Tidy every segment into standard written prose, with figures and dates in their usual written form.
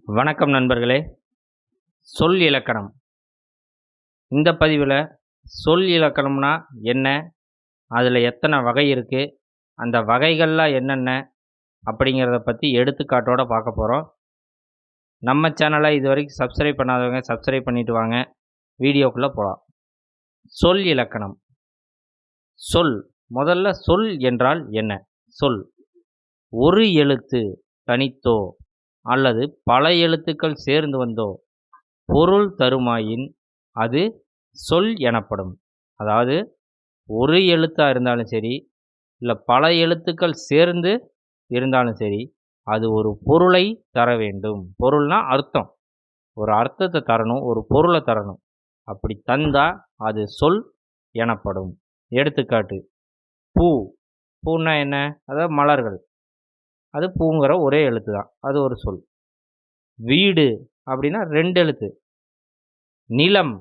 வணக்கம் நண்பர்களே. சொல் இலக்கணம். இந்த பதிவில் சொல் இலக்கணம்னா என்ன, அதில் எத்தனை வகை இருக்குது, அந்த வகைகள்லாம் என்னென்ன அப்படிங்கிறத பற்றி எடுத்துக்காட்டோடு பார்க்க போகிறோம். நம்ம சேனலை இது வரைக்கும் சப்ஸ்கிரைப் பண்ணாதவங்க சப்ஸ்கிரைப் பண்ணிட்டு வாங்க. வீடியோக்குள்ளே போகலாம். சொல் இலக்கணம். சொல். முதல்ல சொல் என்றால் என்ன? சொல் ஒரு எழுத்து தனித்தோ அல்லது பல எழுத்துக்கள் சேர்ந்து வந்தோ பொருள் தருமாயின் அது சொல் எனப்படும். அதாவது ஒரு எழுத்தாக இருந்தாலும் சரி, இல்லை பல எழுத்துக்கள் சேர்ந்து இருந்தாலும் சரி, அது ஒரு பொருளை தர வேண்டும். பொருள்னா அர்த்தம். ஒரு அர்த்தத்தை தரணும், ஒரு பொருளை தரணும். அப்படி தந்தால் அது சொல் எனப்படும். எடுத்துக்காட்டு: பூ. பூன்னா என்ன? அதாவது மலர்கள். அது பூங்கிற ஒரே எழுத்து தான், அது ஒரு சொல். வீடு அப்படின்னா 2 எழுத்து. நிலம்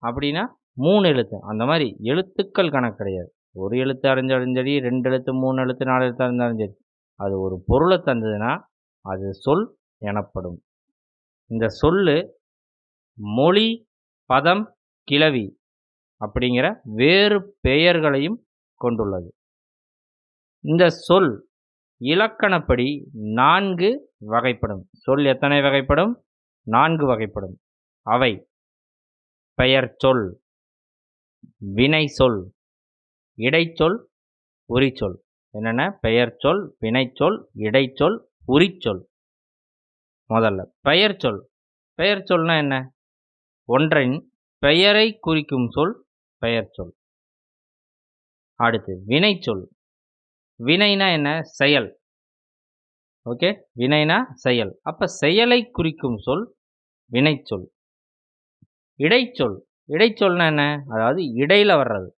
அப்படின்னா 3 எழுத்து. அந்த மாதிரி எழுத்துக்கள் கணக்கு கிடையாது. ஒரு எழுத்து அறிஞ்சாலும் சரி, 2 எழுத்து, 3 எழுத்து, 4 எழுத்து இருந்தாலும் சரி, அது ஒரு பொருளை தந்ததுன்னா அது சொல் எனப்படும். இந்த சொல்லு மொழி, பதம், கிளவி அப்படிங்கிற வேறு பெயர்களையும் கொண்டுள்ளது. இந்த சொல் இலக்கணப்படி 4 வகைப்படும். சொல் எத்தனை வகைப்படும்? 4 வகைப்படும். அவை: பெயர் சொல், வினை சொல், இடைச்சொல், உரிச்சொல். என்னென்ன? பெயர் சொல், வினைச்சொல், இடைச்சொல், உரிச்சொல். முதல்ல பெயர் சொல். பெயர் சொல்னா என்ன? ஒன்றின் பெயரை குறிக்கும் சொல் பெயர் சொல். அடுத்து வினைச்சொல். வினைனா என்ன? செயல். ஓகே, வினைனா செயல். அப்போ செயலை குறிக்கும் சொல் வினைச்சொல். இடைச்சொல். இடைச்சொல்னா என்ன? அதாவது இடையில வர்றது.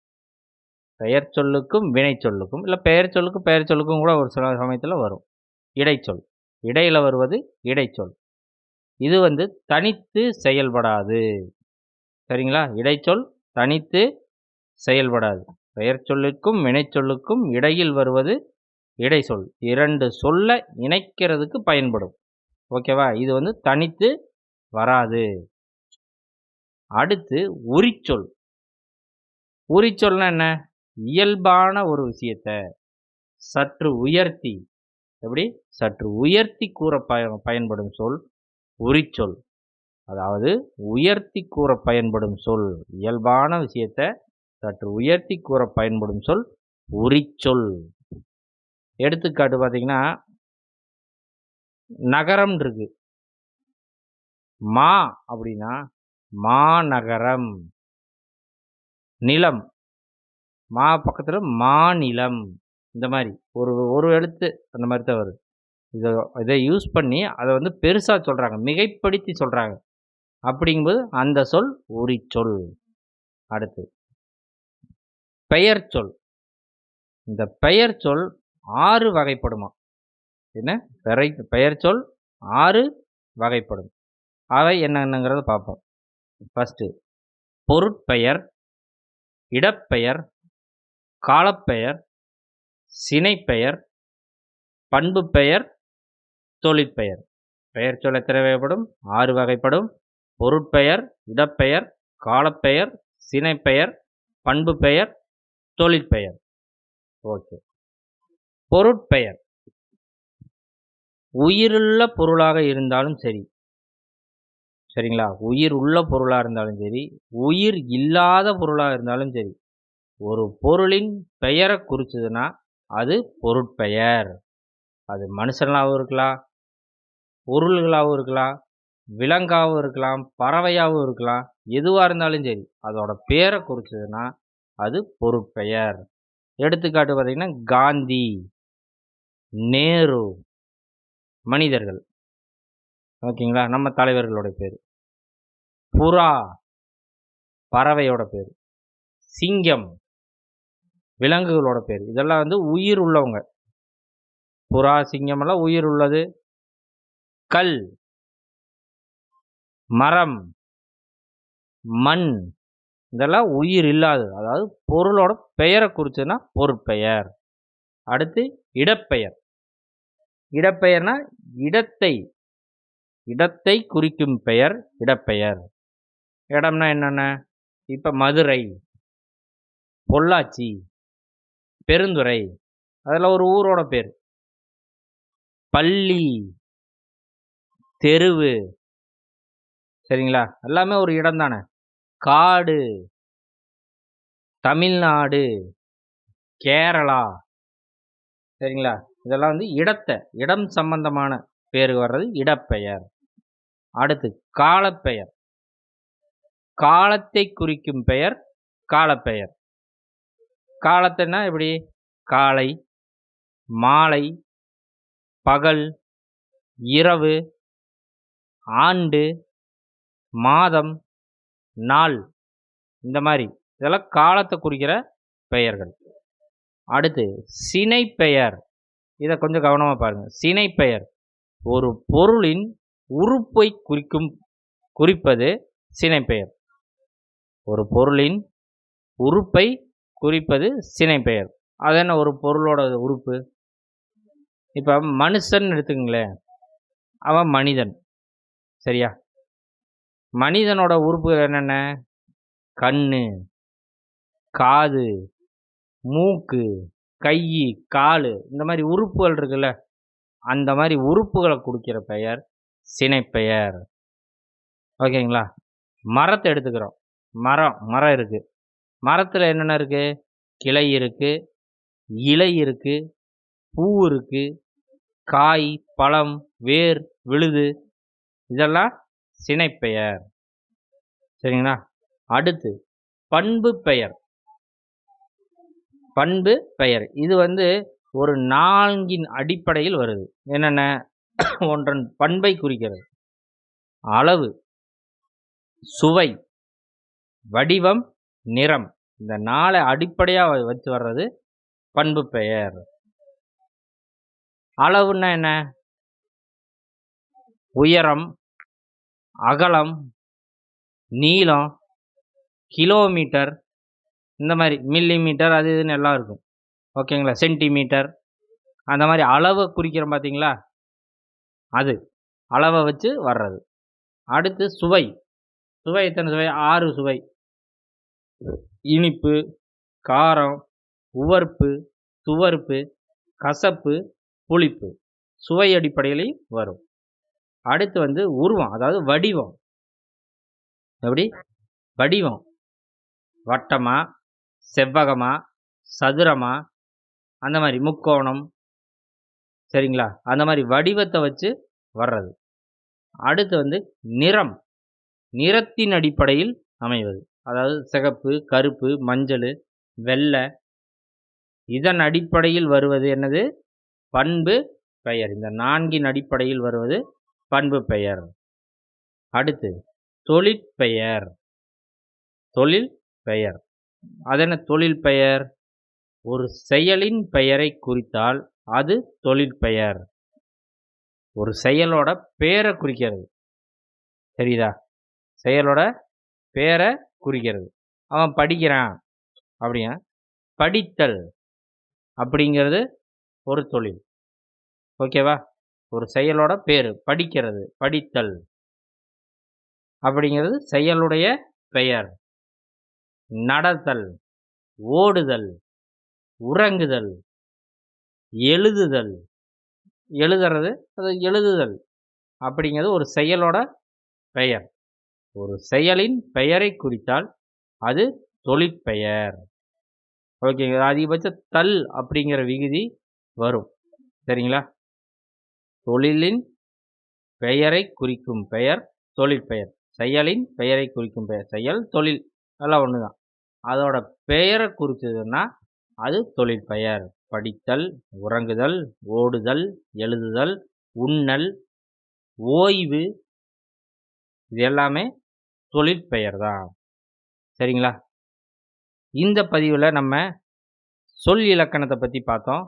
பெயர் சொல்லுக்கும் வினைச்சொல்லுக்கும், இல்லை பெயர் சொல்லுக்கும் பெயர் சொல்லுக்கும் கூட ஒரு சில சமயத்தில் வரும் இடைச்சொல். இடையில வருவது இடைச்சொல். இது தனித்து செயல்படாது. சரிங்களா? இடைச்சொல் தனித்து செயல்படாது. பெயர் சொல்லுக்கும் வினைச்சொல்லுக்கும் இடையில் வருவது இடைச்சொல். 2 சொல்லை இணைக்கிறதுக்கு பயன்படும். ஓகேவா? இது தனித்து வராது. அடுத்து உரிச்சொல். உரிச்சொல்னா என்ன? இயல்பான ஒரு விஷயத்தை சற்று உயர்த்தி, எப்படி சற்று உயர்த்தி கூற பயன்படும் சொல் உரிச்சொல். அதாவது உயர்த்தி கூற பயன்படும் சொல், இயல்பான விஷயத்தை சற்று உயர்த்தி கூற பயன்படும் சொல் உரிச்சொல். எடுத்துக்காட்டு பார்த்தீங்கன்னா, நகரம் இருக்கு. மா அப்படின்னா மாநகரம். நிலம், மா பக்கத்தில் மாநிலம். இந்த மாதிரி ஒரு எழுத்து அந்த மாதிரி தான் வருது. இதை யூஸ் பண்ணி அதை பெருசாக சொல்கிறாங்க, மிகைப்படுத்தி சொல்கிறாங்க. அப்படிங்கும்போது அந்த சொல் உரிச்சொல். அடுத்து பெயர் சொல். இந்த பெயர் சொல் 6 வகைப்படுமா? என்ன? பெயர் சொல் 6 வகைப்படும். அவை என்னென்னங்கிறத பார்ப்போம். ஃபஸ்ட்டு பொருட்பெயர், இடப்பெயர், காலப்பெயர், சினைப்பெயர், பண்பு பெயர், தொழிற்பெயர். பெயர் சொல் எத்தனை வகைப்படும்? 6 வகைப்படும். பொருட்பெயர், இடப்பெயர், காலப்பெயர், சினைப்பெயர், பண்பு பெயர், தொழிற்பெயர். ஓகே. பொருட்பெயர் உயிருள்ள பொருளாக இருந்தாலும் சரி, சரிங்களா? உயிர் உள்ள பொருளாக இருந்தாலும் சரி, உயிர் இல்லாத பொருளாக இருந்தாலும் சரி, ஒரு பொருளின் பெயரை குறிச்சதுன்னா அது பொருட்பெயர். அது மனுஷனாகவும் இருக்கலாம், பொருள்களாகவும் இருக்கலாம், விலங்காகவும் இருக்கலாம், பறவையாகவும் இருக்கலாம். எதுவாக இருந்தாலும் சரி, அதோட பேரை குறிச்சதுன்னா அது பொருட்பெயர். எடுத்துக்காட்டு பார்த்தீங்கன்னா, காந்தி, நேரு, மனிதர்கள். ஓகேங்களா? நம்ம தலைவர்களோட பேர். புறா, பறவையோட பேர். சிங்கம், விலங்குகளோட பேர். இதெல்லாம் உயிர் உள்ளவங்க. புறா, சிங்கம் எல்லாம் உயிர் உள்ளது. கல், மரம், மண், இதெல்லாம் உயிர் இல்லாதது. அதாவது பொருளோட பெயரை குறிச்சதுன்னா பொருட்பெயர். அடுத்து இடப்பெயர். இடப்பெயர்னா இடத்தை இடத்தை குறிக்கும் பெயர் இடப்பெயர். இடம்னா என்னென்ன? இப்போ மதுரை, பொள்ளாச்சி, பெருந்துறை, அதில் ஒரு ஊரோட பேர். பள்ளி, தெருவு, சரிங்களா? எல்லாமே ஒரு இடம் தானே. காடு, தமிழ்நாடு, கேரளா, சரிங்களா? இதெல்லாம் வந்து இடம் சம்பந்தமான பேர் வர்றது இடப்பெயர். அடுத்து காலப்பெயர். காலத்தை குறிக்கும் பெயர் காலப்பெயர். காலத்தைன்னா எப்படி? காலை, மாலை, பகல், இரவு, ஆண்டு, மாதம், நாள், இந்த மாதிரி இதெல்லாம் காலத்தை குறிக்கிற பெயர்கள். அடுத்து சினைப்பெயர். இதை கொஞ்சம் கவனமாக பாருங்கள். சினைப்பெயர் ஒரு பொருளின் உறுப்பை குறிப்பது சினைப்பெயர். ஒரு பொருளின் உறுப்பை குறிப்பது சினைப்பெயர். அது என்ன ஒரு பொருளோட உறுப்பு? இப்போ மனுஷன் எடுத்துக்கங்களேன், அவன் மனிதன், சரியா? மனிதனோட உறுப்புகள் என்னென்ன? கண்ணு, காது, மூக்கு, கை, கால், இந்த மாதிரி உறுப்புகள் இருக்குல்ல, அந்த மாதிரி உறுப்புகளை குறிக்கிற பெயர் சினைப்பெயர். ஓகேங்களா? மரத்தை எடுத்துக்கிறோம். மரம் இருக்குது. மரத்தில் என்னென்ன இருக்குது? கிளை இருக்குது, இலை இருக்குது, பூ இருக்குது, காய், பழம், வேர், விழுது, இதெல்லாம் சினைப்பெயர். சரிங்களா? அடுத்து பண்பு பெயர். பண்பு பெயர் இது வந்து ஒரு நான்கின் அடிப்படையில் வருது. என்னென்ன? ஒன்றன் பண்பை குறிக்கிறது. அளவு, சுவை, வடிவம், நிறம், இந்த 4 அடிப்படையாக வச்சு வர்றது பண்பு பெயர். அளவுன்னா என்ன? உயரம், அகலம், நீளம், கிலோமீட்டர், இந்த மாதிரி மில்லிமீட்டர், அது இதுன்னு எல்லாம் இருக்கும். ஓகேங்களா? சென்டிமீட்டர், அந்த மாதிரி அளவை குறிக்கிறோம் பார்த்தீங்களா? அது அளவை வச்சு வர்றது. அடுத்து சுவை. சுவை எத்தனை சுவை? 6 சுவை. இனிப்பு, காரம், உவர்ப்பு, துவர்ப்பு, கசப்பு, புளிப்பு, சுவை அடிப்படையிலையும் வரும். அடுத்து வந்து உருவம், அதாவது வடிவம். எப்படி? வடிவம் வட்டமா, செவ்வகமா, சதுரமா, அந்த மாதிரி முக்கோணம், சரிங்களா? அந்த மாதிரி வடிவத்தை வச்சு வர்றது. அடுத்து வந்து நிறம், நிறத்தின் அடிப்படையில் அமைவது. அதாவது சிகப்பு, கருப்பு, மஞ்சள், வெள்ளை, இதன் அடிப்படையில் வருவது என்னது? பண்பு பெயர். இந்த 4 அடிப்படையில் வருவது பண்பு பெயர். அடுத்து தொழிற்பெயர். தொழில் பெயர். அதென்ன தொழில் பெயர்? ஒரு செயலின் பெயரை குறித்தால் அது தொழில் பெயர். ஒரு செயலோட பேரை குறிக்கிறது. தெரியுதா? செயலோட பேரை குறிக்கிறது. அவன் படிக்கிறான் அப்படிங்க, படித்தல் அப்படிங்கிறது ஒரு தொழில். ஓகேவா? ஒரு செயலோட பேர் படிக்கிறது, படித்தல் அப்படிங்கிறது செயலுடைய பெயர். நடத்தல், ஓடுதல், உறங்குதல், எழுதுதல், எழுதுறது, அது எழுதுதல் அப்படிங்கிறது ஒரு செயலோட பெயர். ஒரு செயலின் பெயரை குறித்தால் அது தொழிற்பெயர். ஓகேங்களா? அதிகபட்ச தல் அப்படிங்கிற விகுதி வரும். சரிங்களா? தொழிலின் பெயரை குறிக்கும் பெயர் தொழிற்பெயர். செயலின் பெயரை குறிக்கும் பெயர் செயல், தொழில் எல்லாம் ஒன்று தான். அதோட பெயரை குறிச்சதுன்னா அது தொழிற்பெயர். படித்தல், உறங்குதல், ஓடுதல், எழுதுதல், உண்ணல், ஓய்வு, இது எல்லாமே தொழிற்பெயர் தான். சரிங்களா? இந்த பதிவில் நம்ம சொல் இலக்கணத்தை பற்றி பார்த்தோம்.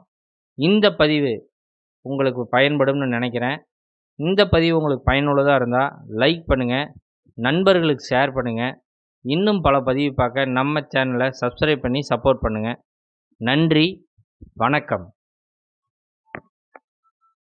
இந்த பதிவு உங்களுக்கு பயன்படும்னு நினைக்கிறேன். இந்த பதிவு உங்களுக்கு பயனுள்ளதாக இருந்தால் லைக் பண்ணுங்கள், நண்பர்களுக்கு ஷேர் பண்ணுங்கள். இன்னும் பல பதிவு பார்க்க நம்ம சேனலை சப்ஸ்கிரைப் பண்ணி சப்போர்ட் பண்ணுங்கள். நன்றி, வணக்கம்.